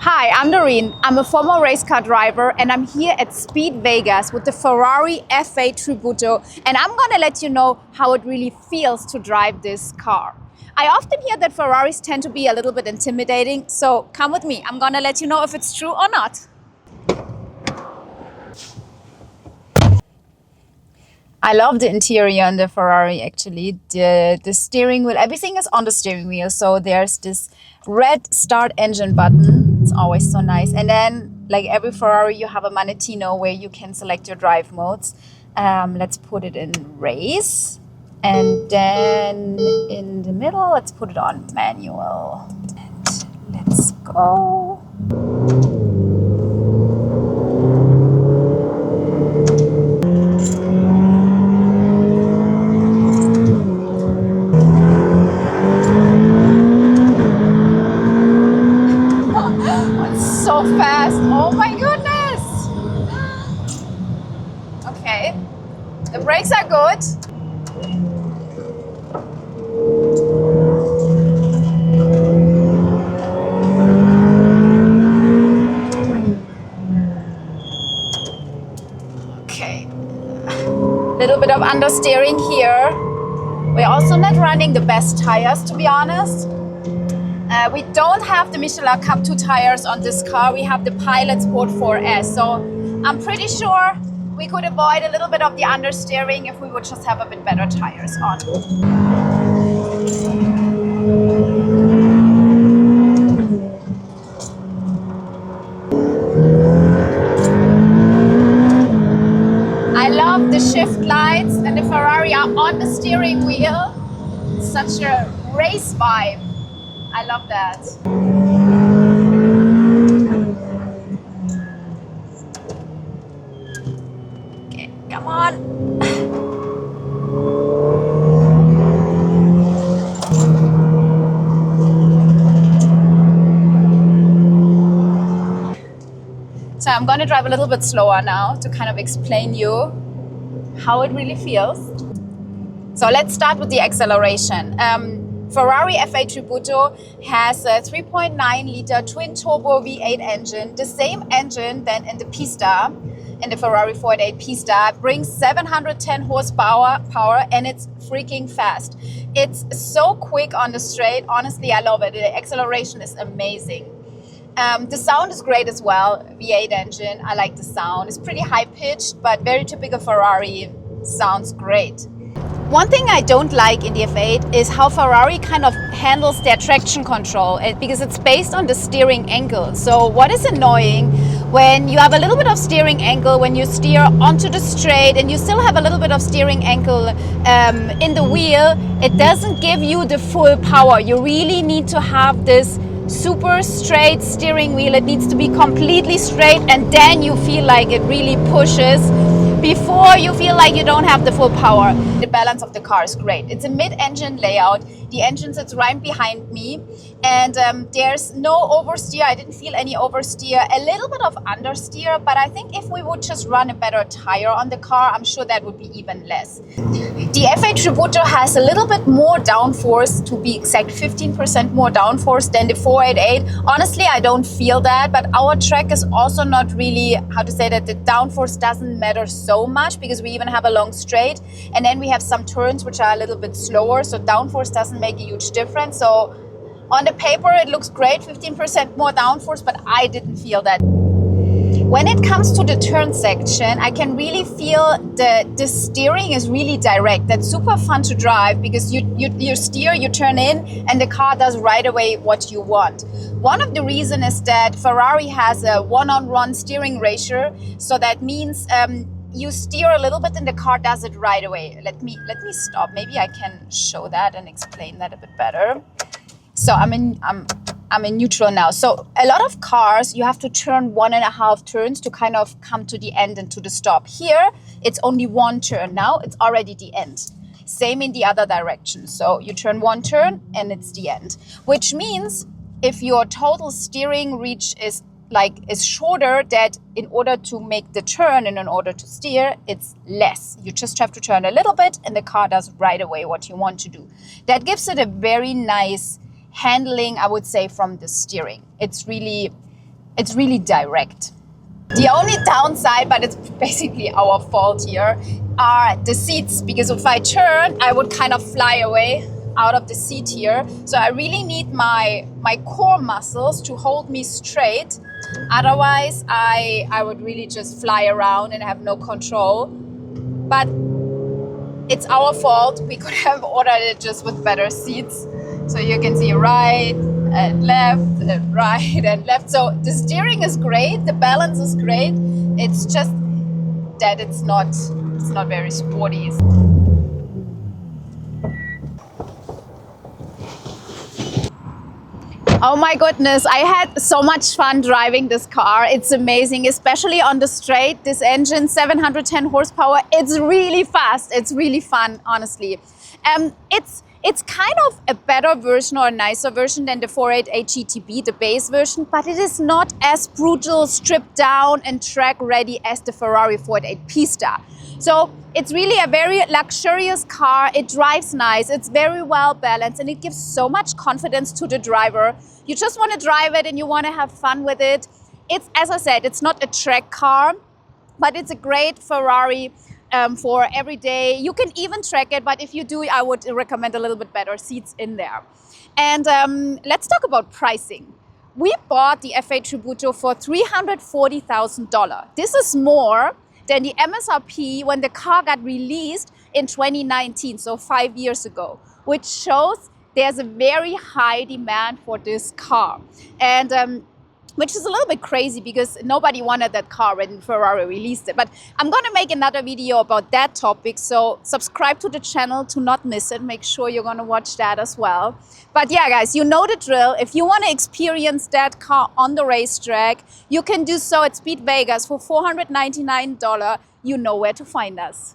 Hi, I'm Doreen. I'm a former race car driver and I'm here at Speed Vegas with the Ferrari F8 Tributo, and I'm gonna let you know how it really feels to drive this car. I often hear that Ferraris tend to be a little bit intimidating, so come with me. I'm gonna let you know if it's true or not. I love the interior in the Ferrari actually. The steering wheel, everything is on the steering wheel. So there's this red start engine button. It's always so nice. And then like every Ferrari, you have a manettino where you can select your drive modes. Let's put it in race. And then in the middle, let's put it on manual. And let's go. So fast. Oh my goodness. Okay. The brakes are good. Okay. Little bit of understeering here. We're also not running the best tires, to be honest. We don't have the Michelin Cup 2 tires on this car. We have the Pilot Sport 4S. So I'm pretty sure we could avoid a little bit of the understeering if we would just have a bit better tires on. I love the shift lights and the Ferrari are on the steering wheel. Such a race vibe. I love that. Okay, come on. So I'm going to drive a little bit slower now to kind of explain you how it really feels. So let's start with the acceleration. Ferrari F8 Tributo has a 3.9 liter twin turbo V8 engine, the same engine than in the Pista, in the Ferrari F8 Pista. It brings 710 horsepower and it's freaking fast. It's so quick on the straight. Honestly, I love it. The acceleration is amazing. The sound is great as well. V8 engine, I like the sound. It's pretty high pitched, but very typical Ferrari. Sounds great. One thing I don't like in the F8 is how Ferrari kind of handles their traction control because it's based on the steering angle. So what is annoying when you have a little bit of steering angle when you steer onto the straight and you still have a little bit of steering angle in the wheel, it doesn't give you the full power. You really need to have this super straight steering wheel. It needs to be completely straight and then you feel like it really pushes before you feel like you don't have the full power. The balance of the car is great. It's a mid-engine layout. The engine sits right behind me and there's no oversteer. I didn't feel any oversteer, a little bit of understeer, but I think if we would just run a better tire on the car, I'm sure that would be even less. The F8 Tributo has a little bit more downforce, to be exact, 15% more downforce than the 488. Honestly, I don't feel that, but our track is also not really, how to say that, the downforce doesn't matter so much because we even have a long straight and then we have some turns which are a little bit slower, so downforce doesn't make a huge difference. So on the paper it looks great, 15% more downforce, but I didn't feel that. When it comes to the turn section, I can really feel the steering is really direct. That's super fun to drive because you steer, you turn in, and the car does right away what you want. One of the reasons is that Ferrari has a one-on-one steering ratio, so that means you steer a little bit and the car does it right away. Let me stop. Maybe I can show that and explain that a bit better. So I'm in neutral now. So a lot of cars, you have to turn 1.5 turns to kind of come to the end and to the stop. Here, it's only one turn. Now it's already the end. Same in the other direction. So you turn one turn and it's the end, which means if your total steering reach is shorter, that in order to make the turn and in order to steer, it's less. You just have to turn a little bit and the car does right away what you want to do. That gives it a very nice handling, I would say, from the steering. It's really It's really direct. The only downside, but it's basically our fault here, are the seats, because if I turn, I would kind of fly away out of the seat here. So I really need my core muscles to hold me straight. Otherwise, I would really just fly around and have no control. But it's our fault. We could have ordered it just with better seats. So you can see right and left and right and left. So the steering is great, the balance is great. It's just that it's not very sporty. Oh my goodness, I had so much fun driving this car. It's amazing, especially on the straight. This engine, 710 horsepower, it's really fast. It's really fun, honestly. It's kind of a better version or a nicer version than the 488 GTB, the base version, but it is not as brutal, stripped down and track ready as the Ferrari 488 Pista. So it's really a very luxurious car. It drives nice, it's very well balanced, and it gives so much confidence to the driver. You just want to drive it and you want to have fun with it. It's, as I said, it's not a track car, but it's a great Ferrari for every day. You can even track it, but if you do, I would recommend a little bit better seats in there. And let's talk about pricing. We bought the F8 Tributo for $340,000. This is more than the MSRP when the car got released in 2019, so 5 years ago, which shows there's a very high demand for this car. And which is a little bit crazy because nobody wanted that car when Ferrari released it. But I'm gonna make another video about that topic, so subscribe to the channel to not miss it. Make sure you're gonna watch that as well. But yeah, guys, you know the drill. If you wanna experience that car on the racetrack, you can do so at Speed Vegas for $499. You know where to find us.